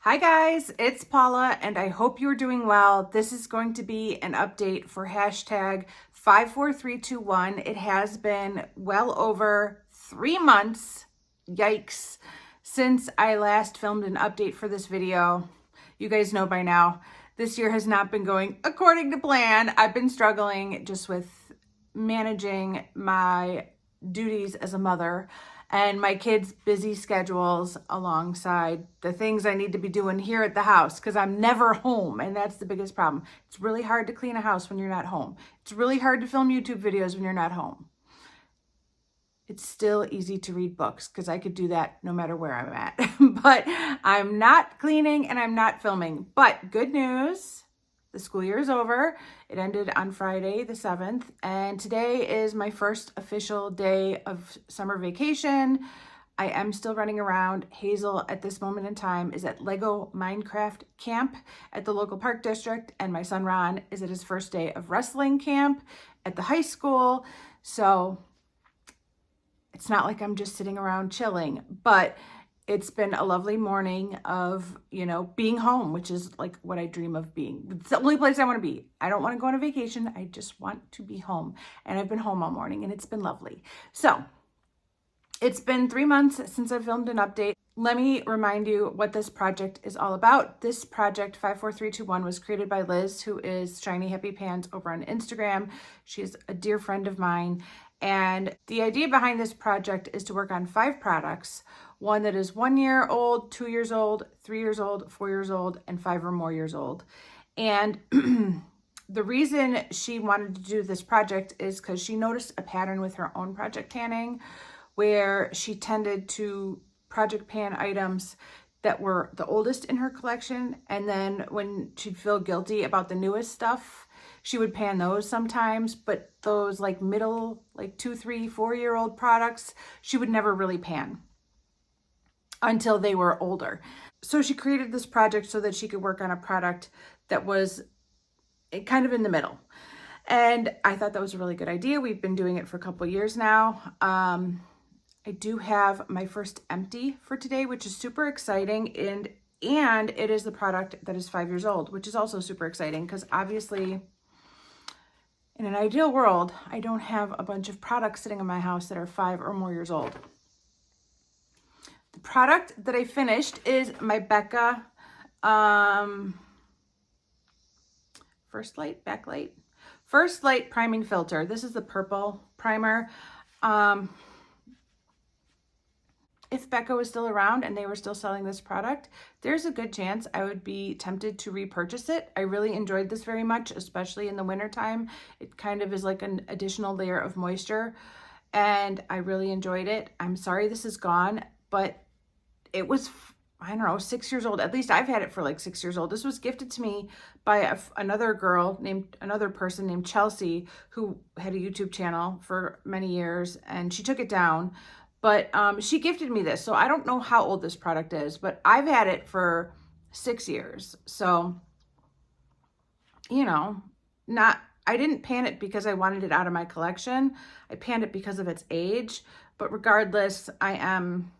Hi guys, it's Paula and I hope you're doing well. This is going to be an update for hashtag 54321. It has been well over 3 months, yikes, since I last filmed an update for this video. You guys know by now, this year has not been going according to plan. I've been struggling just with managing my duties as a mother and my kids' busy schedules alongside the things I need to be doing here at the house because I'm never home, and that's the biggest problem. It's really hard to clean a house when you're not home. It's really hard to film YouTube videos when you're not home. It's still easy to read books because I could do that no matter where I'm at. But I'm not cleaning and I'm not filming. But good news, the school year is over. It ended on Friday the 7th, and today is my first official day of summer vacation. I am still running around. Hazel at this moment in time is at Lego Minecraft camp at the local park district, and my son Ron is at his first day of wrestling camp at the high school. So it's not like I'm just sitting around chilling, but it's been a lovely morning of, being home, which is like what I dream of being. It's the only place I want to be. I don't want to go on a vacation. I just want to be home. And I've been home all morning and it's been lovely. So it's been 3 months since I filmed an update. Let me remind you what this project is all about. This project, 54321, was created by Liz, who is Shiny Happy Pans over on Instagram. She's a dear friend of mine. And the idea behind this project is to work on 5 products, one that is 1 year old, 2 years old, 3 years old, 4 years old, and 5 or more years old. And the reason she wanted to do this project is because she noticed a pattern with her own project panning where she tended to project pan items that were the oldest in her collection. And then when she'd feel guilty about the newest stuff, she would pan those sometimes, but those like middle, like 2, 3, 4-year-old products, she would never really pan until they were older. So she created this project so that she could work on a product that was kind of in the middle. And I thought that was a really good idea. We've been doing it for a couple of years now. I do have my first empty for today, which is super exciting. And it is the product that is 5 years old, which is also super exciting because obviously in an ideal world, I don't have a bunch of products sitting in my house that are 5 or more years old. The product that I finished is my Becca First Light Priming Filter. This is the purple primer. If Becca was still around and they were still selling this product, there's a good chance I would be tempted to repurchase it. I really enjoyed this very much, especially in the wintertime. It kind of is like an additional layer of moisture, and I really enjoyed it. I'm sorry this is gone, but it was, I don't know, 6 years old. At least I've had it for like 6 years old. This was gifted to me by another person named Chelsea, who had a YouTube channel for many years, and she took it down. But she gifted me this, so I don't know how old this product is, but I've had it for 6 years. So, I didn't pan it because I wanted it out of my collection. I panned it because of its age. But regardless, I'm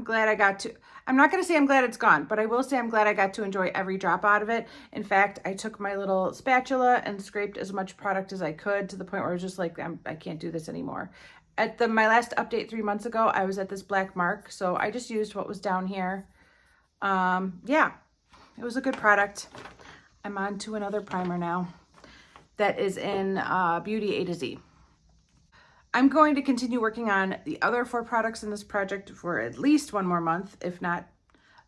glad I got to, I'm not going to say I'm glad it's gone, but I will say I'm glad I got to enjoy every drop out of it. In fact, I took my little spatula and scraped as much product as I could to the point where I was just like, I can't do this anymore. At my last update 3 months ago, I was at this black mark, so I just used what was down here. Yeah, it was a good product. I'm on to another primer now that is in Beauty A to Z. I'm going to continue working on the other 4 products in this project for at least 1 more month, if not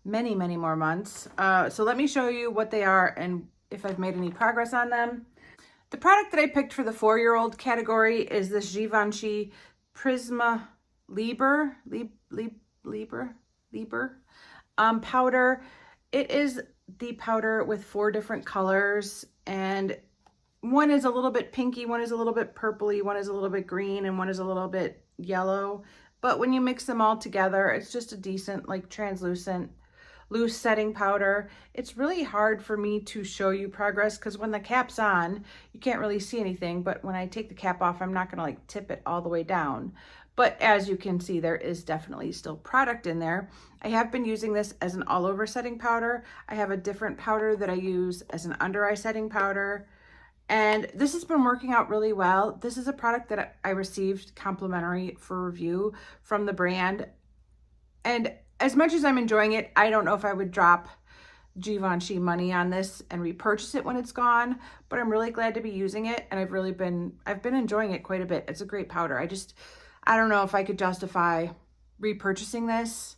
many, many more months. So let me show you what they are and if I've made any progress on them. The product that I picked for the 4-year-old category is this Givenchy Prisma Libre powder. It is the powder with 4 different colors, and one is a little bit pinky, one is a little bit purpley, one is a little bit green, and one is a little bit yellow. But when you mix them all together, it's just a decent, like, translucent, loose setting powder. It's really hard for me to show you progress because when the cap's on, you can't really see anything. But when I take the cap off, I'm not going to like tip it all the way down. but as you can see, there is definitely still product in there. I have been using this as an all over setting powder. I have a different powder that I use as an under eye setting powder. And this has been working out really well. This is a product that I received complimentary for review from the brand. And as much as I'm enjoying it, I don't know if I would drop Givenchy money on this and repurchase it when it's gone, but I'm really glad to be using it. And I've been enjoying it quite a bit. It's a great powder. I don't know if I could justify repurchasing this.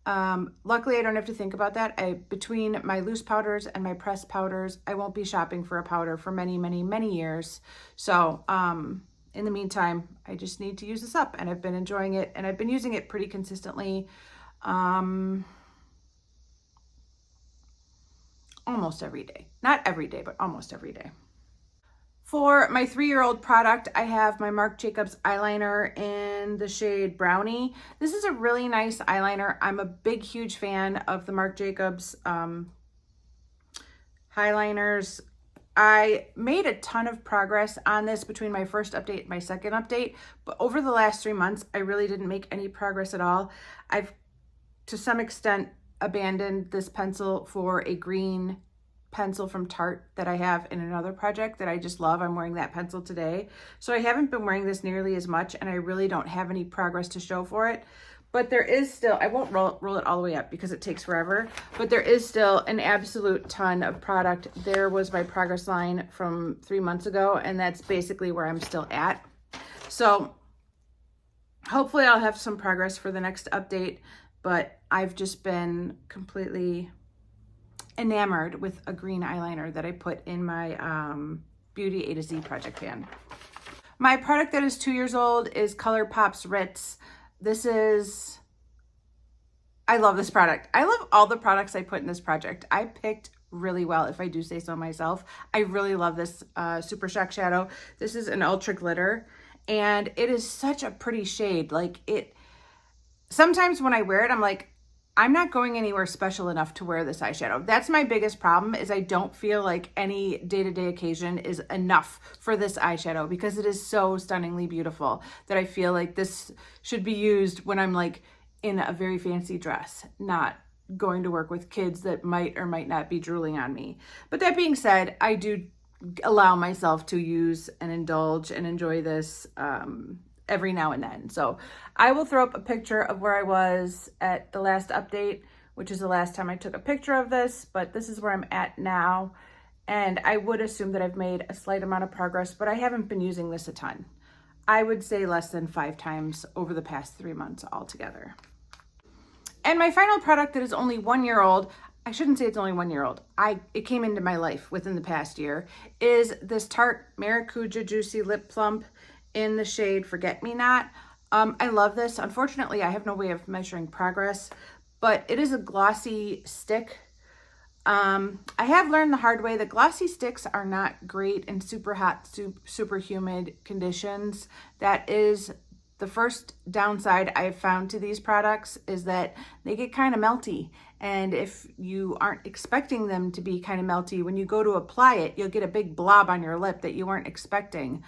Luckily I don't have to think about that. Between my loose powders and my pressed powders, I won't be shopping for a powder for many, many, many years. So, in the meantime, I just need to use this up, and I've been enjoying it, and I've been using it pretty consistently. Almost every day. Not every day, but almost every day. For my 3-year-old product, I have my Marc Jacobs eyeliner in the shade Brownie. This is a really nice eyeliner. I'm a big, huge fan of the Marc Jacobs highliners. I made a ton of progress on this between my first update and my second update, but over the last 3 months, I really didn't make any progress at all. I've, to some extent, abandoned this pencil for a green pencil from Tarte that I have in another project that I just love. I'm wearing that pencil today. So I haven't been wearing this nearly as much, and I really don't have any progress to show for it. But there is still, I won't roll it all the way up because it takes forever, but there is still an absolute ton of product. There was my progress line from 3 months ago, and that's basically where I'm still at. So hopefully I'll have some progress for the next update, but I've just been completely enamored with a green eyeliner that I put in my Beauty A to Z project pan. My product that is 2 years old is ColourPop's Ritz. I love this product. I love all the products I put in this project. I picked really well, if I do say so myself. I really love this Super Shock Shadow. This is an ultra glitter, and it is such a pretty shade. Sometimes when I wear it, I'm like, I'm not going anywhere special enough to wear this eyeshadow. That's my biggest problem, is I don't feel like any day-to-day occasion is enough for this eyeshadow, because it is so stunningly beautiful that I feel like this should be used when I'm like in a very fancy dress, not going to work with kids that might or might not be drooling on me. But that being said, I do allow myself to use and indulge and enjoy this every now and then. So I will throw up a picture of where I was at the last update, which is the last time I took a picture of this, but this is where I'm at now. And I would assume that I've made a slight amount of progress, but I haven't been using this a ton. I would say less than 5 times over the past 3 months altogether. And my final product that is only 1 year old, I shouldn't say it's only 1 year old, it came into my life within the past year, is this Tarte Maracuja Juicy Lip Plump in the shade Forget Me Not. I love this. Unfortunately, I have no way of measuring progress, but it is a glossy stick. I have learned the hard way that glossy sticks are not great in super hot, super humid conditions. That is the first downside I've found to these products, is that they get kind of melty. And if you aren't expecting them to be kind of melty, when you go to apply it, you'll get a big blob on your lip that you weren't expecting.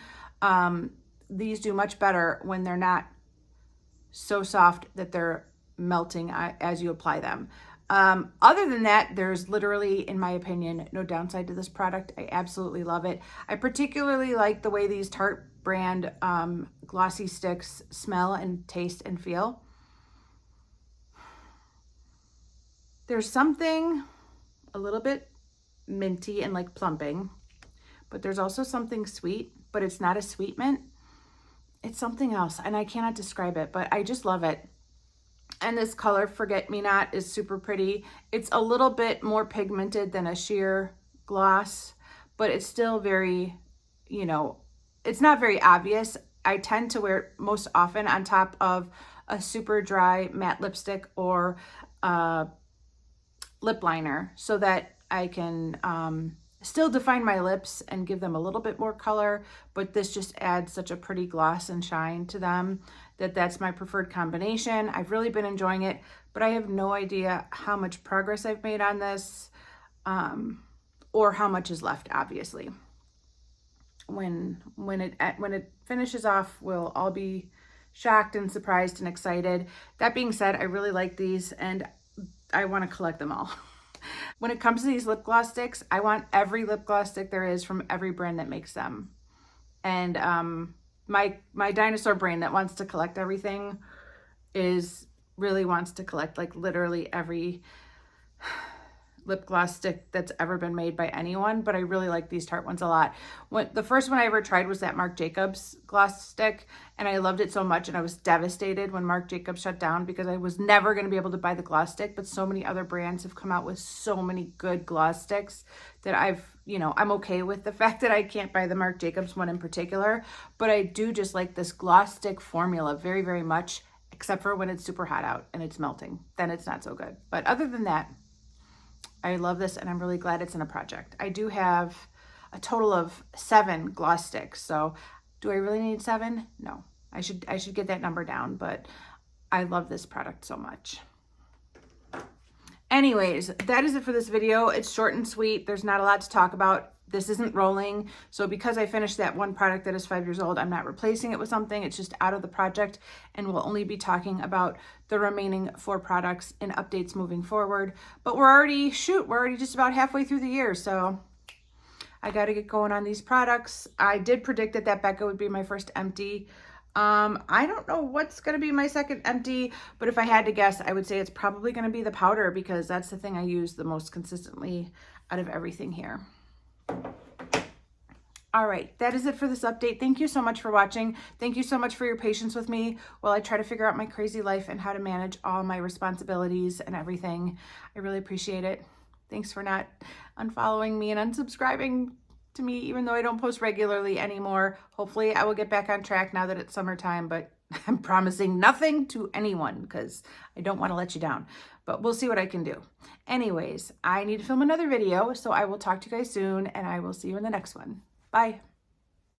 These do much better when they're not so soft that they're melting as you apply them. Other than that, there's literally, in my opinion, no downside to this product. I absolutely love it. I particularly like the way these Tarte brand glossy sticks smell and taste and feel. There's something a little bit minty and like plumping, but there's also something sweet, but it's not a sweet mint. It's something else, and I cannot describe it, but I just love it. And this color, Forget Me Not, is super pretty. It's a little bit more pigmented than a sheer gloss, but it's still very, it's not very obvious. I tend to wear it most often on top of a super dry matte lipstick or lip liner, so that I can still define my lips and give them a little bit more color, but this just adds such a pretty gloss and shine to them that's my preferred combination. I've really been enjoying it, but I have no idea how much progress I've made on this, or how much is left, obviously. When it finishes off, we'll all be shocked and surprised and excited. That being said, I really like these and I want to collect them all. When it comes to these lip gloss sticks, I want every lip gloss stick there is from every brand that makes them. And my dinosaur brain that wants to collect everything really wants to collect like literally every lip gloss stick that's ever been made by anyone, but I really like these Tarte ones a lot. The first one I ever tried was that Marc Jacobs gloss stick, and I loved it so much, and I was devastated when Marc Jacobs shut down because I was never going to be able to buy the gloss stick, but so many other brands have come out with so many good gloss sticks that I'm okay with the fact that I can't buy the Marc Jacobs one in particular, but I do just like this gloss stick formula very, very much, except for when it's super hot out and it's melting. Then it's not so good. But other than that, I love this and I'm really glad it's in a project. I do have a total of 7 gloss sticks. So do I really need 7? No, I should get that number down, but I love this product so much. Anyways, that is it for this video. It's short and sweet. There's not a lot to talk about. This isn't rolling. So because I finished that one product that is 5 years old, I'm not replacing it with something. It's just out of the project, and we'll only be talking about the remaining 4 products in updates moving forward. But we're already just about halfway through the year. So I got to get going on these products. I did predict that Becca would be my first empty. I don't know what's going to be my second empty, but if I had to guess, I would say it's probably going to be the powder because that's the thing I use the most consistently out of everything here. All right, that is it for this update. Thank you so much for watching. Thank you so much for your patience with me while I try to figure out my crazy life and how to manage all my responsibilities and everything. I really appreciate it. Thanks for not unfollowing me and unsubscribing to me, even though I don't post regularly anymore. Hopefully I will get back on track now that it's summertime, but I'm promising nothing to anyone because I don't want to let you down, but we'll see what I can do. Anyways, I need to film another video, so I will talk to you guys soon and I will see you in the next one. Bye.